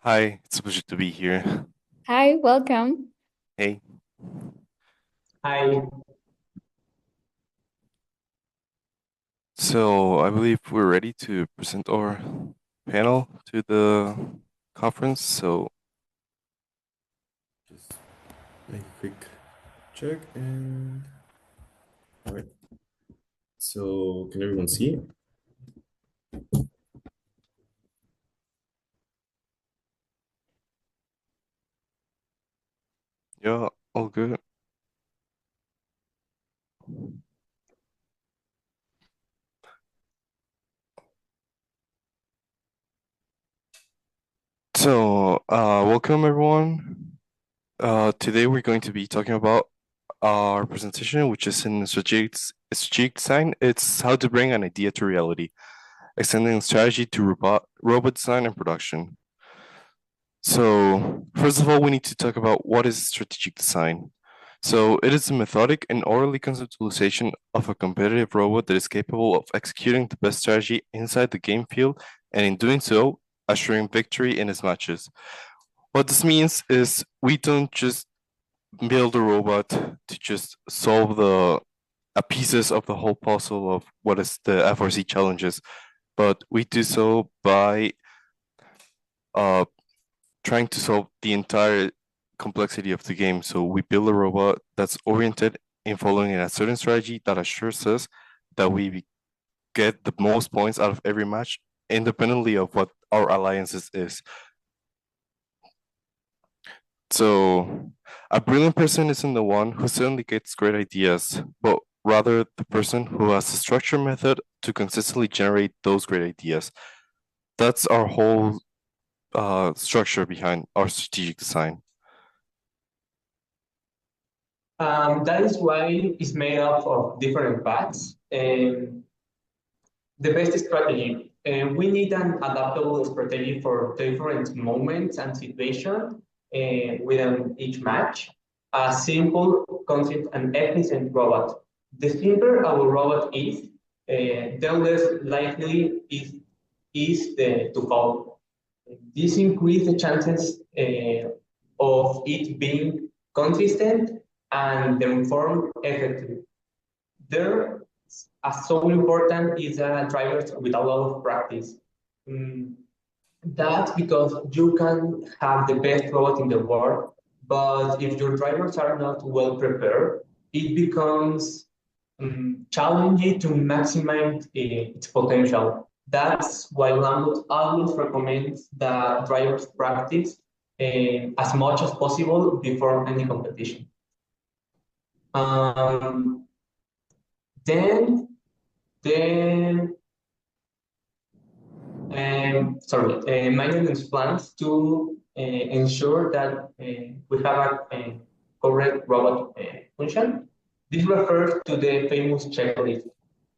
Hi, it's a pleasure to be here. Hi, welcome. Hey, Hi. so I believe we're ready to present our panel to the conference. So, Just make a quick check and all right. So can everyone see? yeah, all good. So, welcome everyone. Today we're going to be talking about our presentation, which is in strategic design. It's how to bring an idea to reality, extending strategy to robot design and production. So, first of all, we need to talk about what is strategic design. So, it is a methodic and orderly conceptualization of a competitive robot that is capable of executing the best strategy inside the game field, and in doing so, assuring victory in its matches. What this means is we don't just build a robot to just solve the pieces of the whole puzzle of what is the FRC challenges, but we do so by uh, trying to solve the entire complexity of the game. So we build a robot that's oriented in following a certain strategy that assures us that we get the most points out of every match, independently of what our alliances is. So a brilliant person isn't the one who suddenly gets great ideas, but rather the person who has a structured method to consistently generate those great ideas. That's our whole structure behind our strategic design. That is why it's made up of different parts. The best strategy. We need an adaptable strategy for different moments and situations within each match. A simple concept and efficient robot. The simpler our robot is, the less likely to fall. This increases the chances of it being consistent and informed effectively. There, as so important is drivers with a lot of practice. Mm, that's because you can have the best robot in the world, but if your drivers are not well prepared, it becomes challenging to maximize its potential. That's why Lambda always recommends that drivers practice as much as possible before any competition. Um, then, then maintenance plans to ensure that we have a correct robot function. This refers to the famous checklist.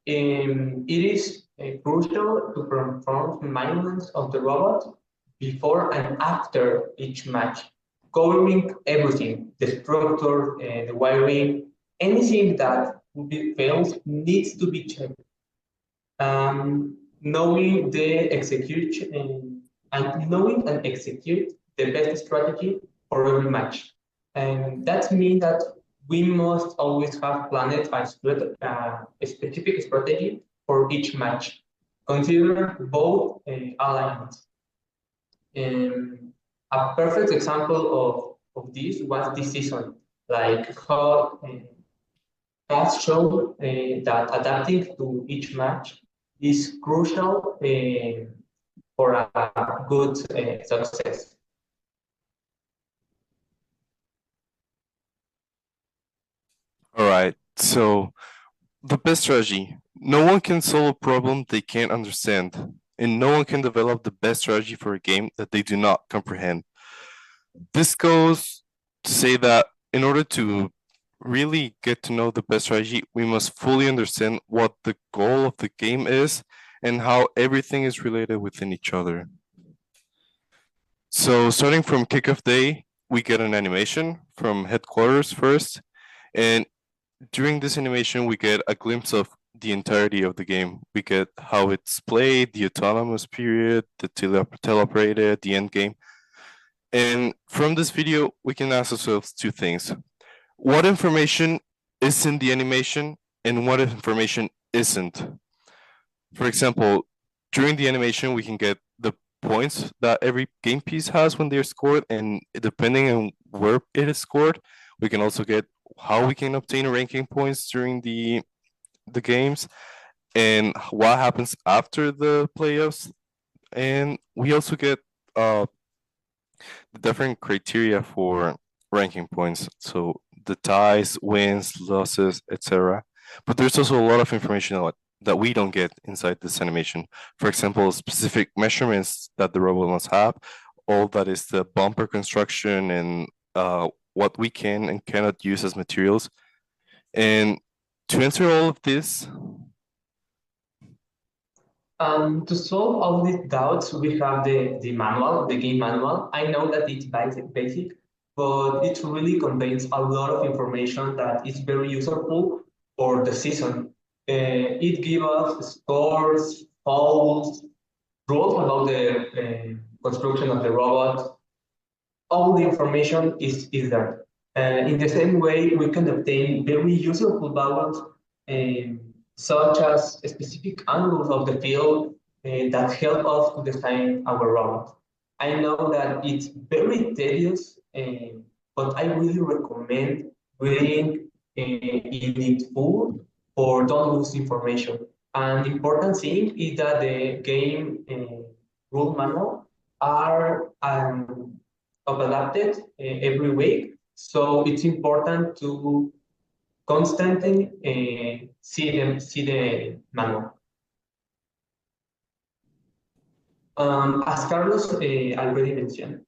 It is crucial to perform maintenance of the robot before and after each match, covering everything, the structure, the wiring, anything that fails needs to be checked. Knowing the execution and knowing and execute the best strategy for every match. And that means that we must always have planned a specific strategy for each match. Consider both alignments. A perfect example of this was this season, like how has shown that adapting to each match is crucial for a good success. All right. So the best strategy. No one can solve a problem they can't understand, and no one can develop the best strategy for a game that they do not comprehend. This goes to say that in order to really get to know the best strategy, we must fully understand what the goal of the game is and how everything is related within each other. So starting from kickoff day, we get an animation from headquarters first, and during this animation, we get a glimpse of the entirety of the game. We get how it's played, the autonomous period, the teleoperated, the end game. And from this video, we can ask ourselves two things. What information is in the animation and what information isn't? For example, during the animation, we can get the points that every game piece has when they're scored, and depending on where it is scored, we can also get how we can obtain ranking points during the games and what happens after the playoffs. And we also get the different criteria for ranking points. So the ties, wins, losses, etc. But there's also a lot of information that we don't get inside this animation. For example, specific measurements that the robot must have, all that is the bumper construction and what we can and cannot use as materials. And to answer all of this, To solve all these doubts, we have the manual, the game manual. I know that it's basic, but it really contains a lot of information that is very useful for the season. It gives us scores, fouls, rules about the construction of the robot. All the information is there. In the same way, we can obtain very useful values, such as specific angles of the field that help us to design our robot. I know that it's very tedious, but I really recommend reading it full for don't lose information. An important thing is that the game rule manual are adapted every week. So it's important to constantly see the manual. As Carlos already mentioned,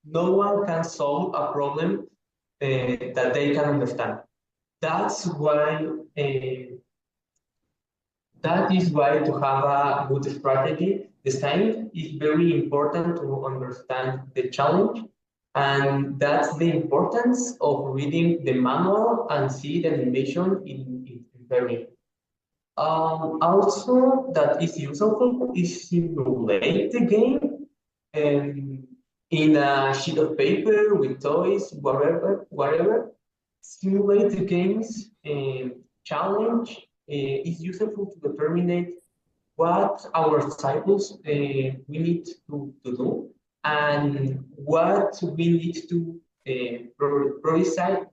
no one can solve a problem that they can understand. That's why that is why to have a good strategy design is very important to understand the challenge. And that's the importance of reading the manual and see the animation in very. Also, that is useful is simulate the game in a sheet of paper with toys, whatever. Simulate the game's challenge is useful to determine what our cycles we need to do and what we need to prioritize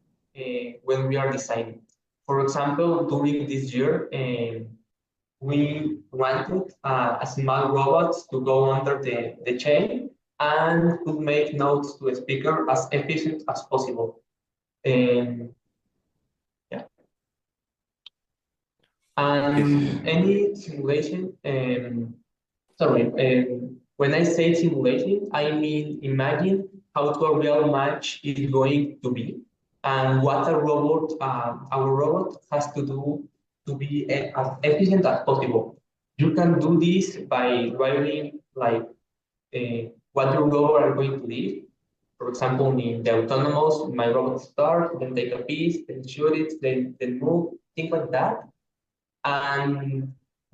when we are designing. For example, during this year, we wanted a small robot to go under the chain and to make notes to a speaker as efficient as possible. Yeah. And any simulation, sorry, when I say simulation, I mean imagine how a real match is going to be and what our robot has to do to be as efficient as possible. You can do this by writing like what your robot are going to do. For example, in the autonomous, my robot starts, then take a piece, then shoot it, then move, things like that. And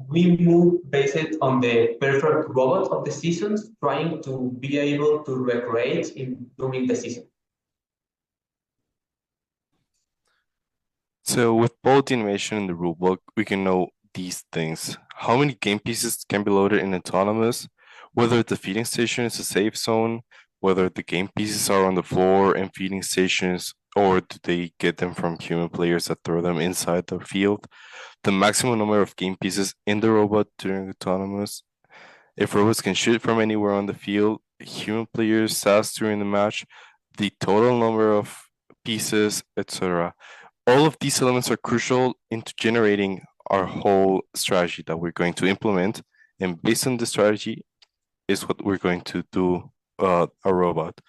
we move based on the perfect robot of the seasons, trying to be able to recreate during the season. so with both the animation and the rulebook, we can know these things. How many game pieces can be loaded in autonomous, whether the feeding station is a safe zone, whether the game pieces are on the floor in feeding stations, or do they get them from human players that throw them inside the field, the maximum number of game pieces in the robot during autonomous, if robots can shoot from anywhere on the field, human players stats during the match, the total number of pieces, etc. All of these elements are crucial into generating our whole strategy that we're going to implement. And based on the strategy is what we're going to do a robot.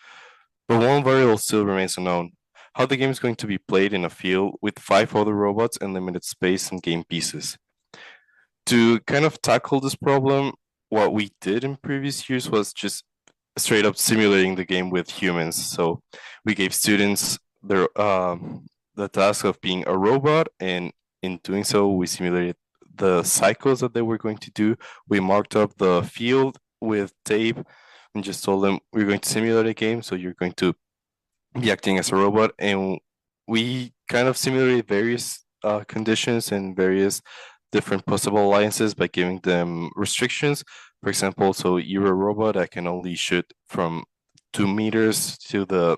But one variable still remains unknown. How the game is going to be played in a field with 5 other robots and limited space and game pieces. To kind of tackle this problem, what we did in previous years was just straight up simulating the game with humans. So we gave students the task of being a robot, and in doing so, we simulated the cycles that they were going to do. We marked up the field with tape and just told them we're going to simulate a game, so you're going to be acting as a robot, and we kind of simulated various conditions and various different possible alliances by giving them restrictions. For example, so you're a robot that can only shoot from 2 meters to the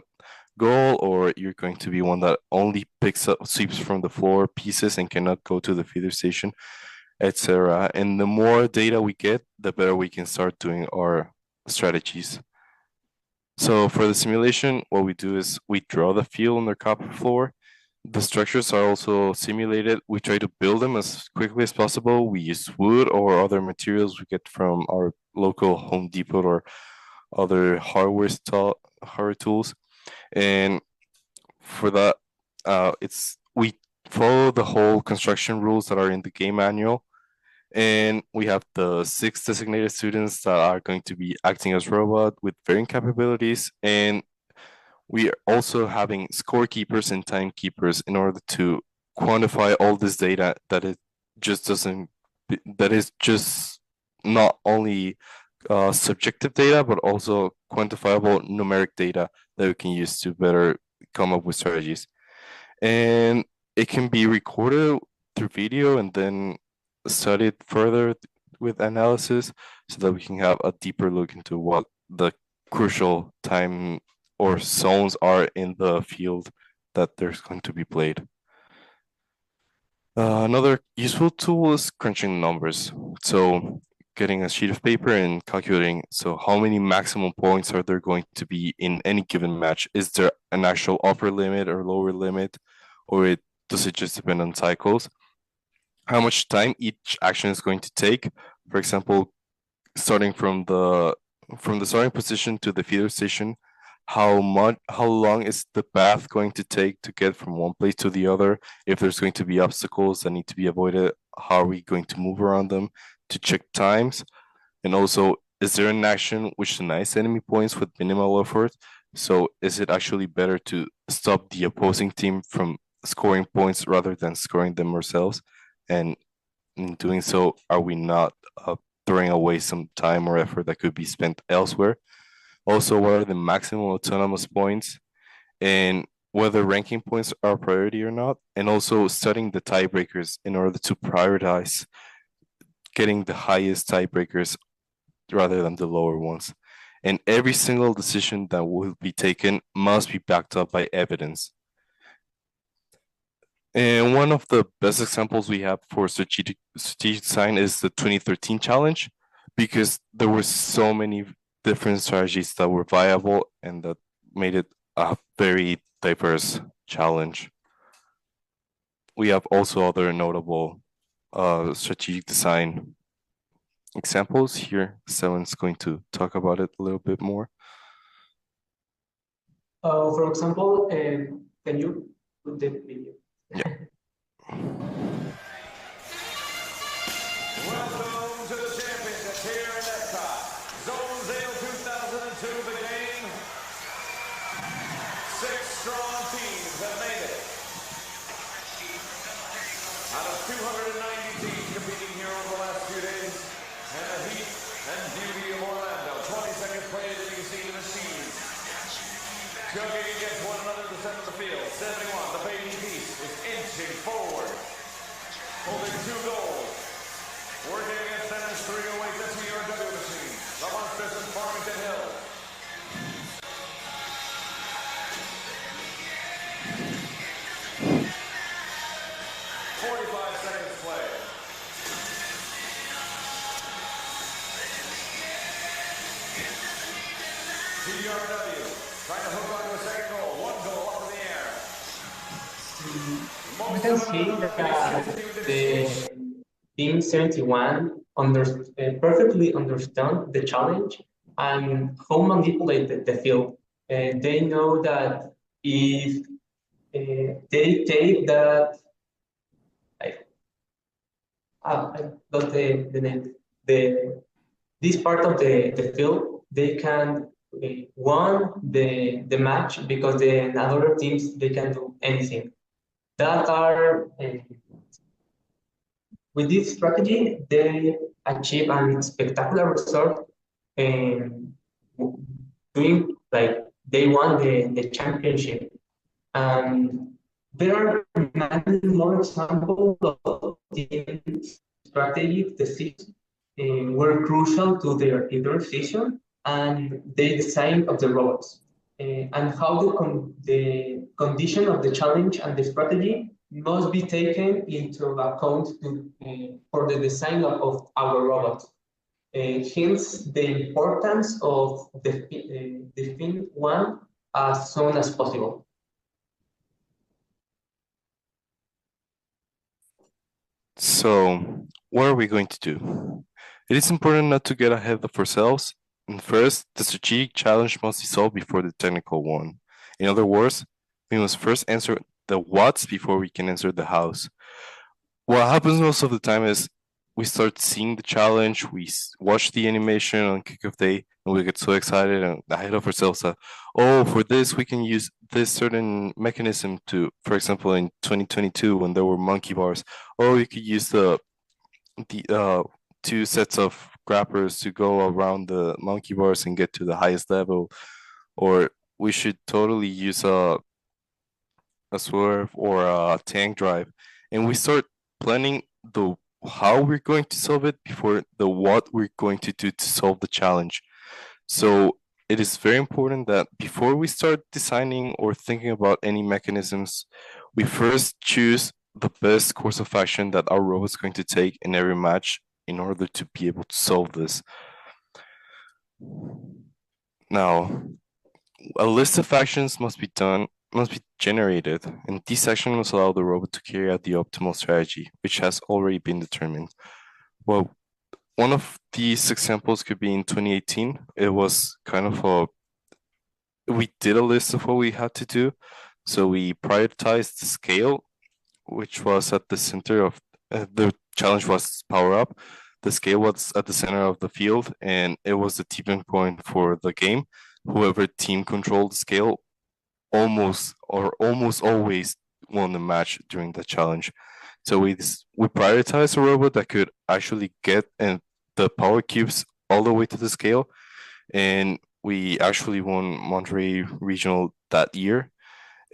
goal, or you're going to be one that only picks up sweeps from the floor pieces and cannot go to the feeder station, etc. And the more data we get, the better we can start doing our strategies. So for the simulation, what we do is we draw the field on the copper floor. The structures are also simulated. We try to build them as quickly as possible. We use wood or other materials we get from our local Home Depot or other hardware tools. And for that, we follow the whole construction rules that are in the game manual. And we have the 6 designated students that are going to be acting as robot with varying capabilities. And we are also having scorekeepers and timekeepers in order to quantify all this data that it just doesn't, that is just not only subjective data, but also quantifiable numeric data that we can use to better come up with strategies. And it can be recorded through video and then studied further with analysis so that we can have a deeper look into what the crucial time or zones are in the field that there's going to be played. Another useful tool is crunching numbers. So getting a sheet of paper and calculating, so how many maximum points are there going to be in any given match? Is there an actual upper limit or lower limit, or does it just depend on cycles? How much time each action is going to take? For example, starting from the starting position to the feeder station, how long is the path going to take to get from one place to the other? If there's going to be obstacles that need to be avoided, how are we going to move around them to check times? And also, is there an action which denies enemy points with minimal effort? So is it actually better to stop the opposing team from scoring points rather than scoring them ourselves? And in doing so, are we not throwing away some time or effort that could be spent elsewhere? Also, what are the maximum autonomous points, and whether ranking points are a priority or not? And also studying the tiebreakers in order to prioritize getting the highest tiebreakers rather than the lower ones. And every single decision that will be taken must be backed up by evidence. And one of the best examples we have for strategic design is the 2013 challenge, because there were so many different strategies that were viable and that made it a very diverse challenge. We have also other notable strategic design examples here. Seven's going to talk about it a little bit more. For example, can you put the video? Yeah. Welcome to the championship here in Epcot. Zone Zale 2002 beginning. 6 strong teams have made it. Out of 290 teams competing here over the last few days, and the heat and beauty of Orlando. 20 seconds played, and you can see the machines chugging against one another at the center of the field. 71, the baby piece, is inching forward, holding 2 goals. Working against them is 308, the TRW machine, the Monsters in Farmington Hills. TRW trying to hook onto a second goal. 1 goal up in the air. We can see that the Team 71 perfectly understand the challenge and how manipulate the field. They know that if they take that, I got the name, this part of the field, they can won the match because the other teams, they can do anything. That are with this strategy, they achieve a spectacular result doing like they won the championship. And there are many more examples of team strategic decisions were crucial to their decision and the design of the robots. And how the condition of the challenge and the strategy must be taken into account for the design of our robots. Hence, the importance of define one as soon as possible. So, what are we going to do? It is important not to get ahead of ourselves. And first, the strategic challenge must be solved before the technical one. In other words, we must first answer the what's before we can answer the how's. What happens most of the time is we start seeing the challenge, we watch the animation on kickoff day, and we get so excited and ahead of ourselves that, oh, for this, we can use this certain mechanism to, for example, in 2022, when there were monkey bars, oh, you could use the two sets of grappers to go around the monkey bars and get to the highest level, or we should totally use a swerve or a tank drive, and we start planning the how we're going to solve it before the what we're going to do to solve the challenge. So it is very important that before we start designing or thinking about any mechanisms, we first choose the best course of action that our robot's going to take in every match in order to be able to solve this. Now, a list of actions must be generated, and this action must allow the robot to carry out the optimal strategy, which has already been determined. Well, one of these examples could be in 2018. It was kind of we did a list of what we had to do. So we prioritized the scale, which was at the center of the challenge was power up. The scale was at the center of the field, and it was the tipping point for the game. Whoever team controlled the scale almost always won the match during the challenge. So we prioritized a robot that could actually get the power cubes all the way to the scale, and we actually won Monterey Regional that year.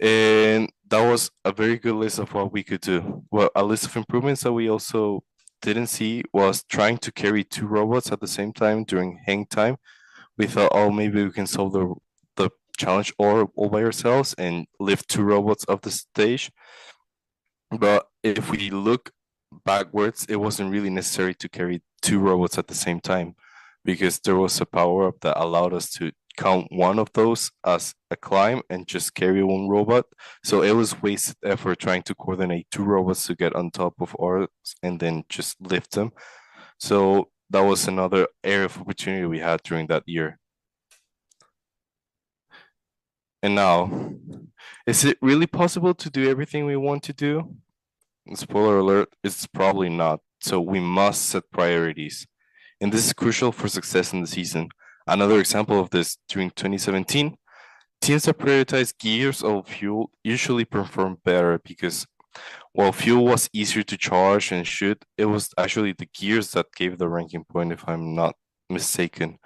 And that was a very good list of what we could do. Well, a list of improvements that we also didn't see was trying to carry two robots at the same time during hang time. We thought, oh, maybe we can solve the challenge all by ourselves and lift two robots off the stage. But if we look backwards, it wasn't really necessary to carry two robots at the same time, because there was a power up that allowed us to count one of those as a climb and just carry one robot. So it was wasted effort trying to coordinate two robots to get on top of ours and then just lift them. So that was another area of opportunity we had during that year. And now, is it really possible to do everything we want to do? Spoiler alert, it's probably not. So we must set priorities. And this is crucial for success in the season. Another example of this, during 2017, teams that prioritize gears over fuel usually perform better because while fuel was easier to charge and shoot, it was actually the gears that gave the ranking point, if I'm not mistaken.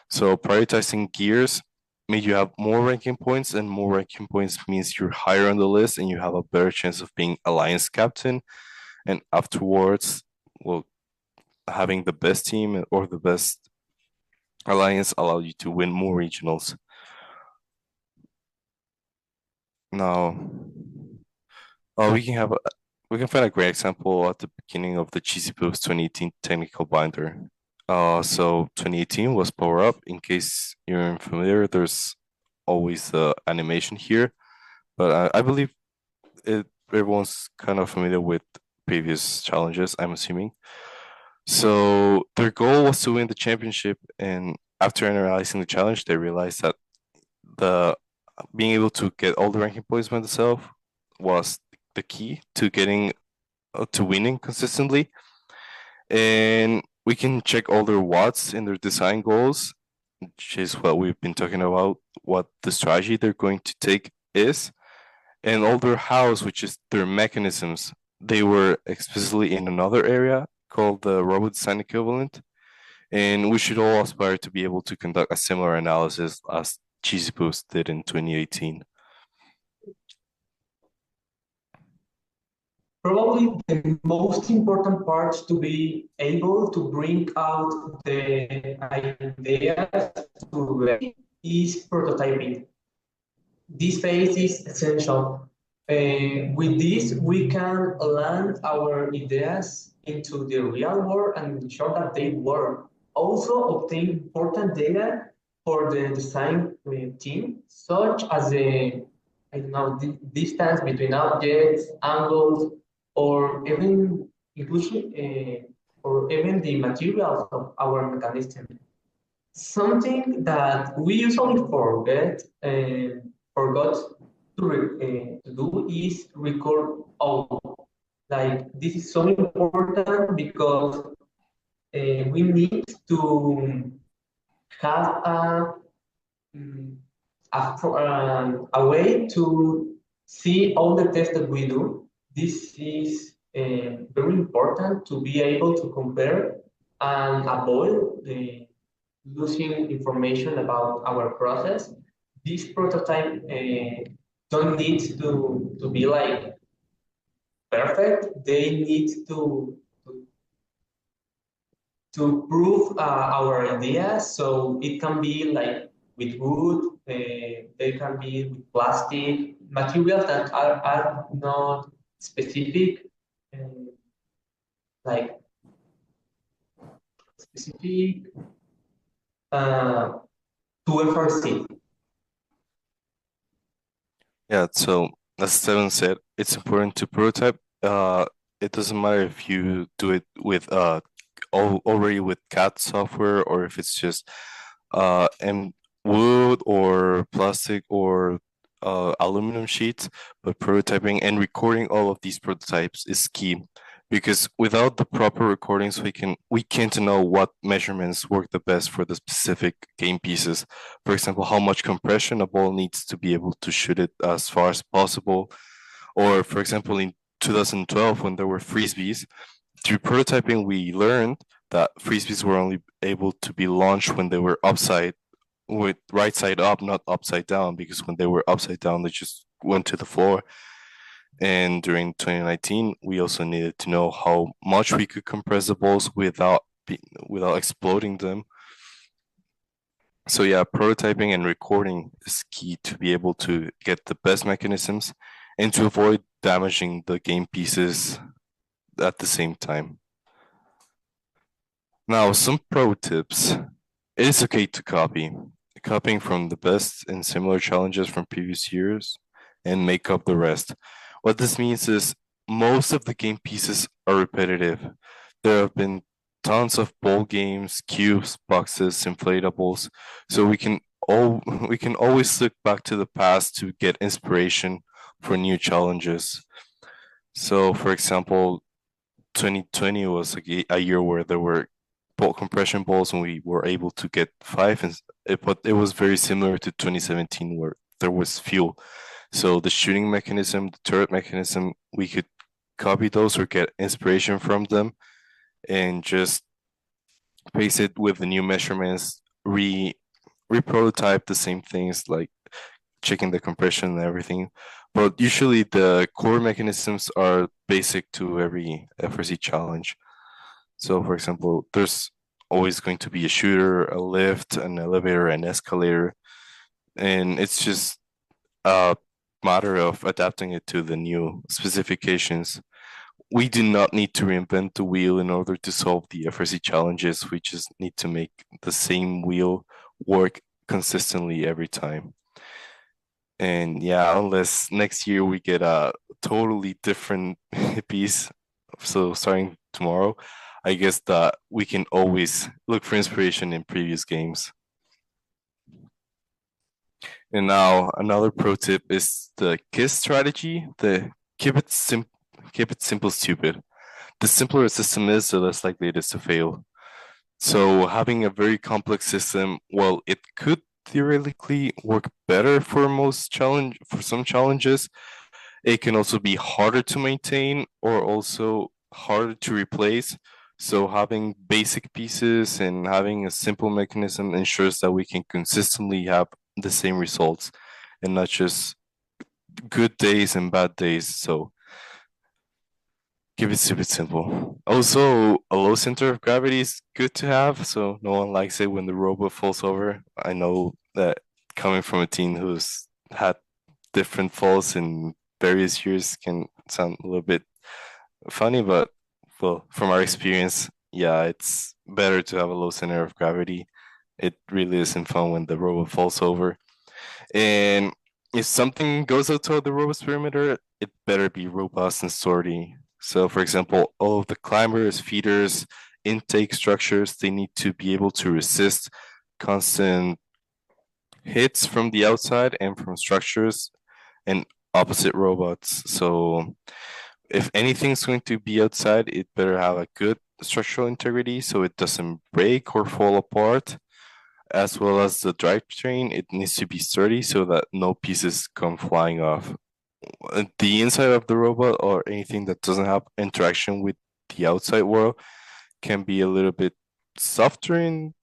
So prioritizing gears made you have more ranking points, and more ranking points means you're higher on the list and you have a better chance of being alliance captain. And afterwards, well, having the best team or the best alliance allow you to win more regionals. Now, we can find a great example at the beginning of the Cheesy Books 2018 technical binder. So 2018 was power up. In case you're unfamiliar, there's always the animation here, but I believe everyone's kind of familiar with previous challenges, I'm assuming. So their goal was to win the championship, and after analyzing the challenge, they realized that the being able to get all the ranking points by themselves was the key to getting to winning consistently. And we can check all their what's in their design goals, which is what we've been talking about, what the strategy they're going to take is, and all their hows, which is their mechanisms. They were explicitly in another area called the robot design equivalent, and we should all aspire to be able to conduct a similar analysis as Cheesy Boost did in 2018? Probably the most important part to be able to bring out the ideas to life is prototyping. This phase is essential. With this, we can land our ideas into the real world and ensure that they work. Also, obtain important data for the design team, such as the I don't know, distance between objects, angles, or even inclusion, or even the materials of our mechanism. Something that we usually forgot to do is record all. Like this is so important because we need to have mm, a way to see all the tests that we do. This is very important to be able to compare and avoid the losing information about our process. This prototype don't need to be like perfect. They need to prove our ideas. So it can be like with wood, they can be with plastic, materials that are not specific, uh, like specific uh, to FRC. Yeah, so as Steven said, it's important to prototype. It doesn't matter if you do it with already with CAD software or if it's just and wood or plastic or aluminum sheets, but prototyping and recording all of these prototypes is key because without the proper recordings, we can't know what measurements work the best for the specific game pieces. For example, how much compression a ball needs to be able to shoot it as far as possible. Or for example, in 2012, when there were frisbees, through prototyping, we learned that frisbees were only able to be launched when they were upside with right side up, not upside down, because when they were upside down, they just went to the floor. And during 2019, we also needed to know how much we could compress the balls without exploding them. So yeah, prototyping and recording is key to be able to get the best mechanisms and to avoid damaging the game pieces at the same time. Now, some pro tips. It is okay to copy. Copying from the best and similar challenges from previous years and make up the rest. What this means is most of the game pieces are repetitive. There have been tons of ball games, cubes, boxes, inflatables, so we can always look back to the past to get inspiration for new challenges. So, for example, 2020 was a year where there were ball compression balls and we were able to get five, but it was very similar to 2017 where there was fuel. So the shooting mechanism, the turret mechanism, we could copy those or get inspiration from them and just paste it with the new measurements, reprototype the same things like checking the compression and everything. But usually the core mechanisms are basic to every FRC challenge. So for example, there's always going to be a shooter, a lift, an elevator, an escalator, and it's just a matter of adapting it to the new specifications. We do not need to reinvent the wheel in order to solve the FRC challenges. We just need to make the same wheel work consistently every time. And yeah, unless next year we get a totally different piece, so starting tomorrow, I guess that we can always look for inspiration in previous games. And now another pro tip is the KISS strategy, the keep it simple, stupid. The simpler a system is, the less likely it is to fail. So having a very complex system, well, it could theoretically work better for some challenges. It can also be harder to maintain or also harder to replace. So having basic pieces and having a simple mechanism ensures that we can consistently have the same results and not just good days and bad days. So keep it super simple. Also, a low center of gravity is good to have, so no one likes it when the robot falls over. I know that coming from a team who's had different falls in various years can sound a little bit funny, but well, from our experience, yeah, it's better to have a low center of gravity. It really isn't fun when the robot falls over. And if something goes outside the robot's perimeter, it better be robust and sturdy. So, for example, all of the climbers, feeders, intake structures, they need to be able to resist constant hits from the outside and from structures and opposite robots. So, if anything's going to be outside, it better have a good structural integrity so it doesn't break or fall apart, as well as the drivetrain. It needs to be sturdy so that no pieces come flying off. The inside of the robot or anything that doesn't have interaction with the outside world can be a little bit softer in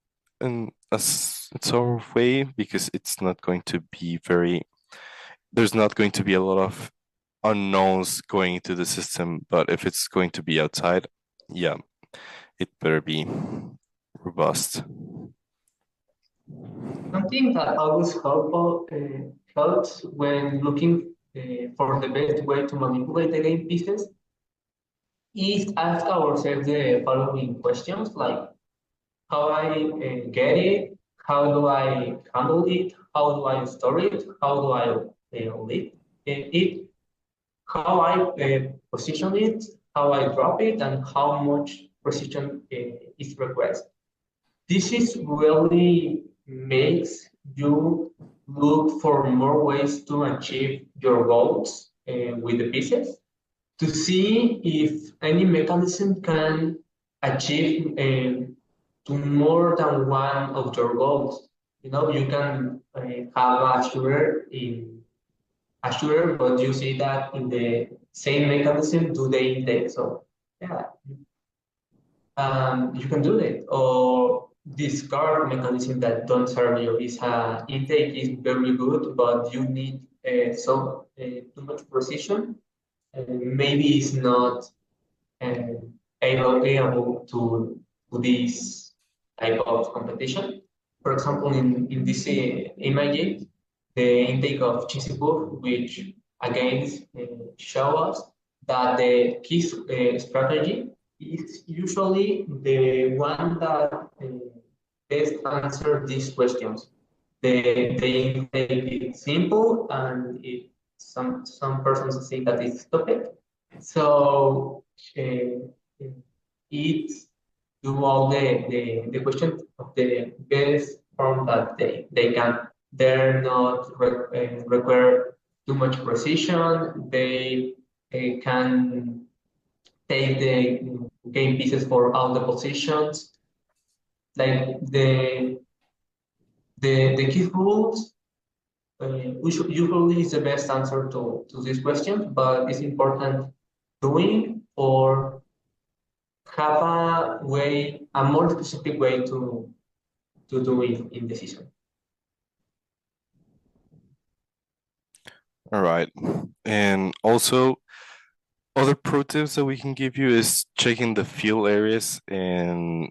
sort of way, because it's not going to be there's not going to be a lot of unknowns going into the system. But if it's going to be outside, yeah, it better be robust. Something that always helps when looking for the best way to manipulate the game pieces is ask ourselves the following questions, like how I get it, how do I handle it, how do I store it, how do I leave it, how I position it, how I drop it, and how much precision is required. This is really makes you look for more ways to achieve your goals with the pieces, to see if any mechanism can achieve to more than one of your goals. You know, you can have a shooter, but you see that in the same mechanism do the intake. So yeah, you can do that. Or discard mechanism that don't serve you is intake is very good, but you need too much precision. Maybe it's not uh, able to this type of competition. For example, in this image, the intake of Chisipur, which again show us that the key strategy is usually the one that best answer these questions. The intake is simple, and some persons think that it's stupid. So it do all the question of the best form that they can. They're not require too much precision. They can take the game pieces for all the positions. Like the key rules usually is the best answer to this question, but it's important doing or have a more specific way to do it in the season. All right. And also, other pro tips that we can give you is checking the field areas and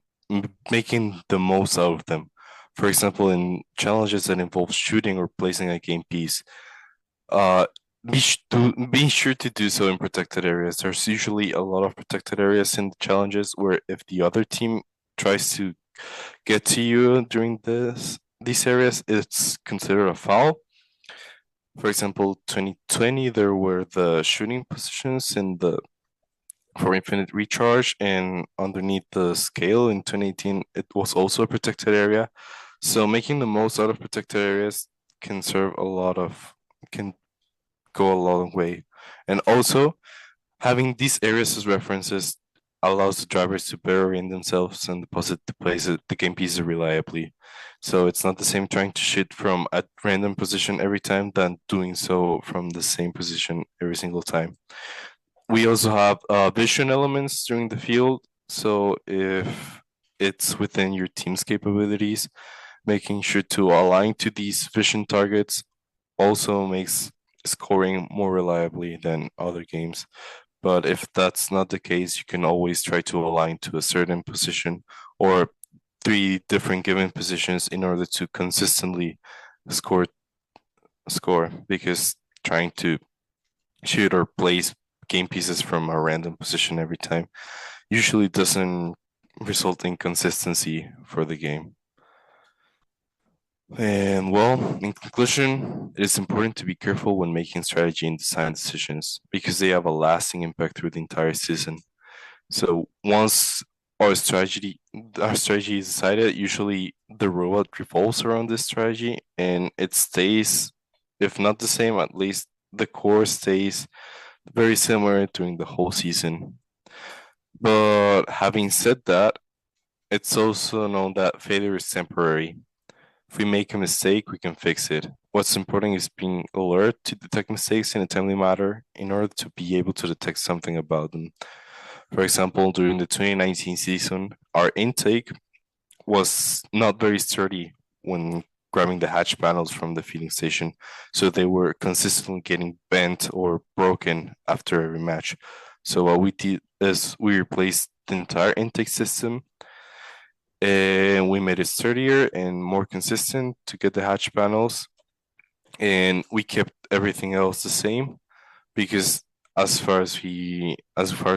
making the most out of them. For example, in challenges that involve shooting or placing a game piece, be sure to do so in protected areas. There's usually a lot of protected areas in the challenges where if the other team tries to get to you during these areas, it's considered a foul. For example, 2020, there were the shooting positions for infinite recharge, and underneath the scale in 2018, it was also a protected area. So making the most out of protected areas can can go a long way. And also having these areas as references allows the drivers to better orient themselves and deposit the game pieces reliably. So it's not the same trying to shoot from a random position every time than doing so from the same position every single time. We also have vision elements during the field. So if it's within your team's capabilities, making sure to align to these vision targets also makes scoring more reliably than other games. But if that's not the case, you can always try to align to a certain position or three different given positions in order to consistently score because trying to shoot or place game pieces from a random position every time usually doesn't result in consistency for the game. And well, in conclusion, it is important to be careful when making strategy and design decisions because they have a lasting impact through the entire season. So once our strategy is decided, usually the robot revolves around this strategy and it stays, if not the same, at least the core stays very similar during the whole season. But having said that, it's also known that failure is temporary. If we make a mistake, we can fix it. What's important is being alert to detect mistakes in a timely manner in order to be able to detect something about them. For example, during the 2019 season, our intake was not very sturdy when grabbing the hatch panels from the feeding station, so they were consistently getting bent or broken after every match. So what we did is we replaced the entire intake system and we made it sturdier and more consistent to get the hatch panels, and we kept everything else the same because as far as we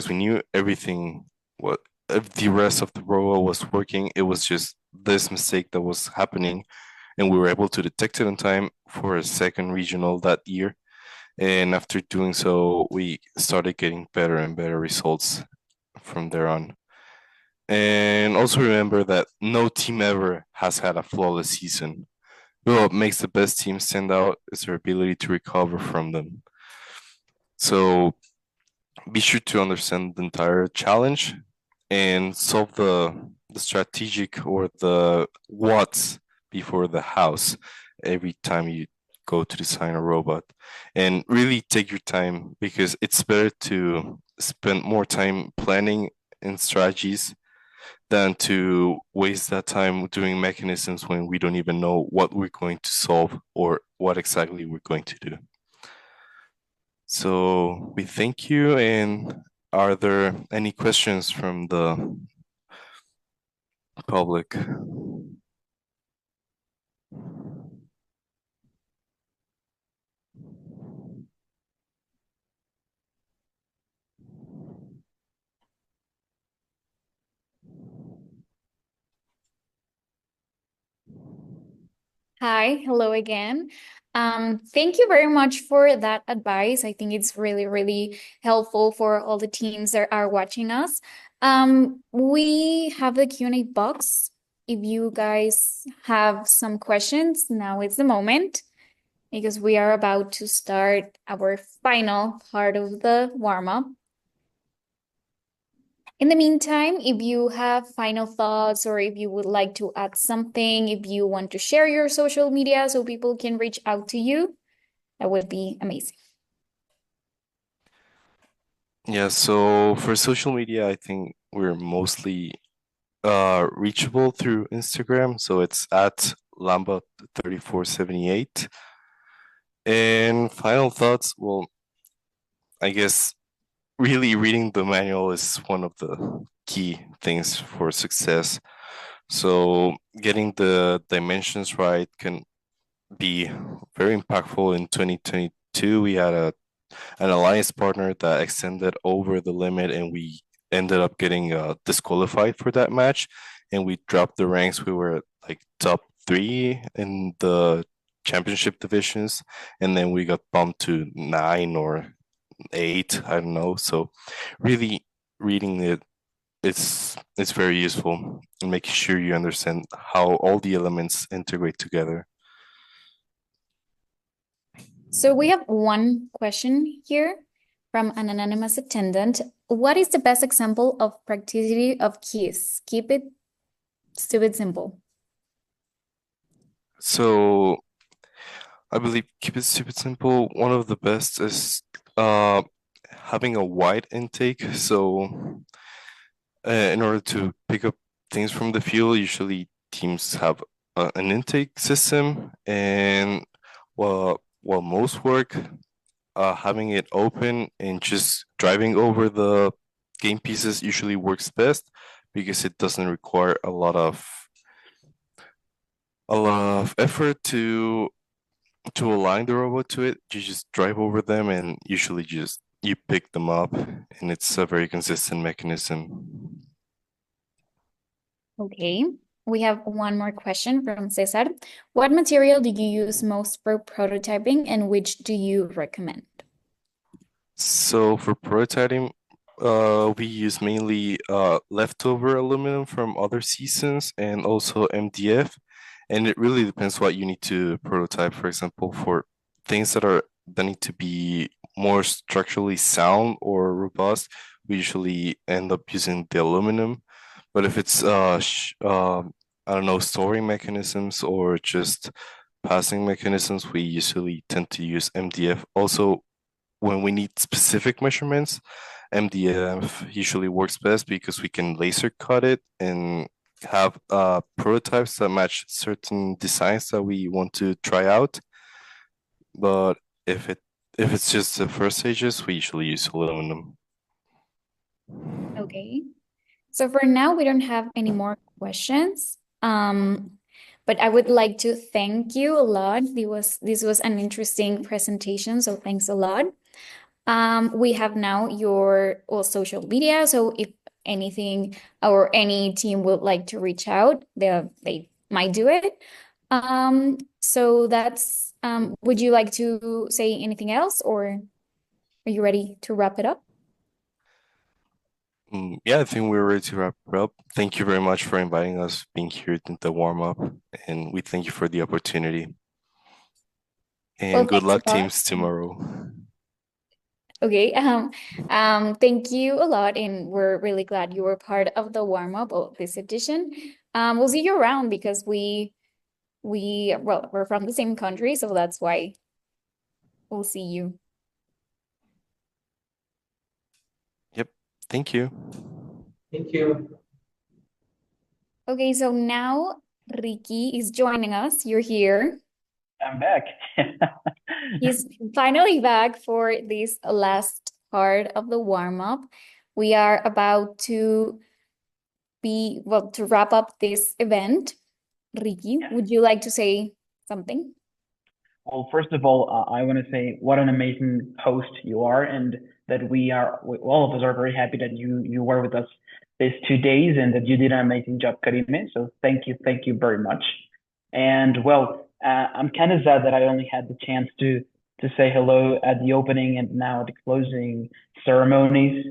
knew, everything what if the rest of the robot was working, it was just this mistake that was happening, and we were able to detect it in time for a second regional that year. And after doing so, we started getting better and better results from there on. And also remember that no team ever has had a flawless season. What makes the best team stand out is their ability to recover from them. So be sure to understand the entire challenge and solve the strategic or the what's before the house every time you go to design a robot. And really take your time because it's better to spend more time planning and strategies than to waste that time doing mechanisms when we don't even know what we're going to solve or what exactly we're going to do. So we thank you. And are there any questions from the public? Hi, hello again. Thank you very much for that advice. I think it's really, really helpful for all the teams that are watching us. We have the Q&A box. If you guys have some questions, now is the moment because we are about to start our final part of the warm-up. In the meantime, if you have final thoughts or if you would like to add something, if you want to share your social media so people can reach out to you, that would be amazing. Yeah, so for social media, I think we're mostly reachable through Instagram. So it's at Lamba3478. And final thoughts, well, I guess really reading the manual is one of the key things for success. So getting the dimensions right can be very impactful. In 2022, we had an alliance partner that extended over the limit, and we ended up getting disqualified for that match, and we dropped the ranks. We were like top 3 in the championship divisions, and then we got bumped to 9 or 8, I don't know. So really reading it's very useful and making sure you understand how all the elements integrate together. So we have one question here from an anonymous attendant. What is the best example of practicity of keys? Keep it stupid simple. So I believe keep it stupid simple. One of the best is having a wide intake. So in order to pick up things from the field, usually teams have an intake system, and while most work, having it open and just driving over the game pieces usually works best because it doesn't require a lot of effort to align the robot to it. You just drive over them and usually just you pick them up, and it's a very consistent mechanism. Okay, we have one more question from Cesar. What material do you use most for prototyping and which do you recommend? So for prototyping, we use mainly leftover aluminum from other seasons and also MDF. And it really depends what you need to prototype. For example, for things that need to be more structurally sound or robust, we usually end up using the aluminum. But if it's I don't know, storing mechanisms or just passing mechanisms, we usually tend to use MDF. Also, when we need specific measurements, MDF usually works best because we can laser cut it and have prototypes that match certain designs that we want to try out. But if it's just the first stages, we usually use aluminum. Okay, so for now, we don't have any more questions. But I would like to thank you a lot. This was an interesting presentation, so thanks a lot. We have now your social media, so if anything or any team would like to reach out, they might do it. So that's would you like to say anything else, or are you ready to wrap it up? Yeah, I think we're ready to wrap it up. Thank you very much for inviting us, being here in the warm up, and we thank you for the opportunity. Well, And good thanks luck, a lot. teams, tomorrow. Okay, thank you a lot, and we're really glad you were part of the warm-up of this edition. We'll see you around because we're from the same country, so that's why we'll see you. Yep, thank you. Thank you. Okay, so now Ricky is joining us. You're here. I'm back. He's finally back for this last part of the warm-up. We are about to wrap up this event. Ricky, would you like to say something? Well, first of all, I want to say what an amazing host you are, and that all of us are very happy that you were with us these 2 days and that you did an amazing job, Karime. So thank you very much. And well, I'm kind of sad that I only had the chance to say hello at the opening and now at the closing ceremonies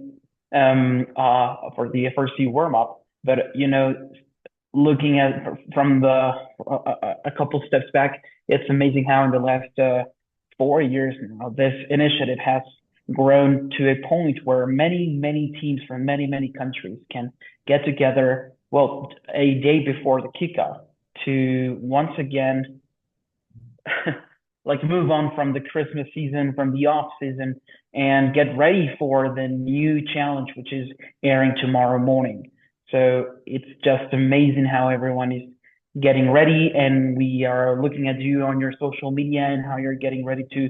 for the FRC warm up. But looking at from a couple steps back, it's amazing how in the last 4 years now, this initiative has grown to a point where many teams from many countries can get together, well, a day before the kickoff to once again like move on from the Christmas season, from the off season, and get ready for the new challenge, which is airing tomorrow morning. So it's just amazing how everyone is getting ready, and we are looking at you on your social media and how you're getting ready to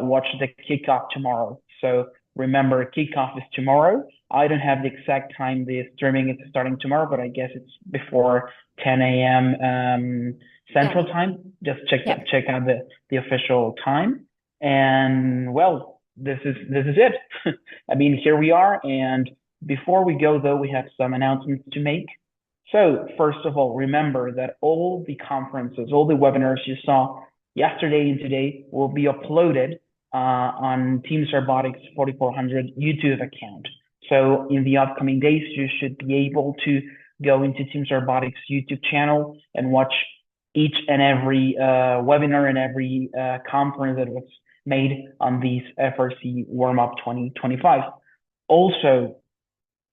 watch the kickoff tomorrow. So remember, kickoff is tomorrow. I don't have the exact time the streaming is starting tomorrow, but I guess it's before 10 a.m. Central Time. Just check out the official time. And well, this is it. I mean, here we are. And before we go, though, we have some announcements to make. So first of all, remember that all the conferences, all the webinars you saw yesterday and today will be uploaded on Teams Robotics 4400 YouTube account. So in the upcoming days, you should be able to go into Teams Robotics YouTube channel and watch each and every webinar and every conference that was made on these FRC Warm-Up 2025. Also,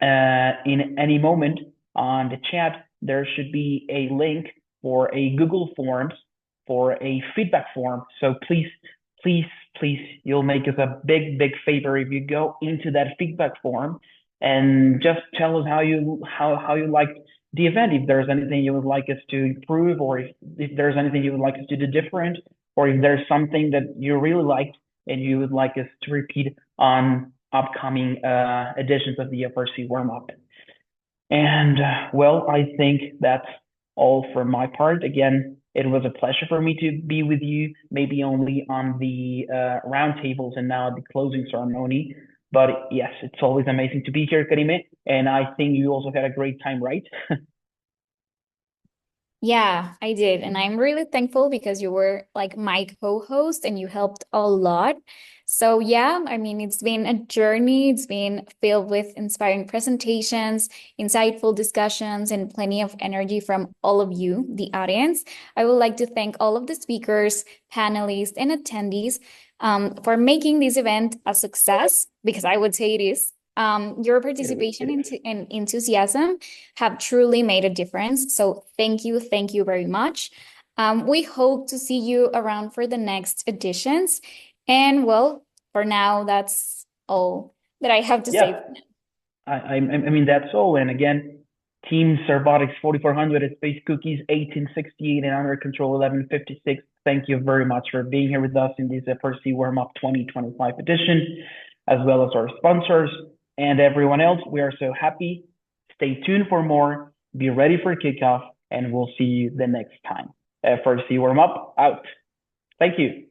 in any moment on the chat, there should be a link for a Google Forms for a feedback form. So please, you'll make us a big favor if you go into that feedback form and just tell us how you liked the event. If there's anything you would like us to improve, or if there's anything you would like us to do different, or if there's something that you really liked and you would like us to repeat on upcoming editions of the FRC warm-up. And well, I think that's all for my part. Again, it was a pleasure for me to be with you, maybe only on the roundtables and now the closing ceremony. But yes, it's always amazing to be here, Karime. And I think you also had a great time, right? Yeah, I did. And I'm really thankful because you were like my co-host and you helped a lot. So yeah, I mean, it's been a journey. It's been filled with inspiring presentations, insightful discussions, and plenty of energy from all of you, the audience. I would like to thank all of the speakers, panelists, and attendees for making this event a success, because I would say it is. Your participation and enthusiasm have truly made a difference. So thank you very much. We hope to see you around for the next editions. And well, for now, that's all that I have to say. I mean, that's all. And again, Team Robotics 4400, Space Cookies 1868, and Under Control 1156. Thank you very much for being here with us in this FRC Warm-Up 2025 edition, as well as our sponsors and everyone else. We are so happy. Stay tuned for more. Be ready for kickoff, and we'll see you the next time. FRC Warm-Up out. Thank you.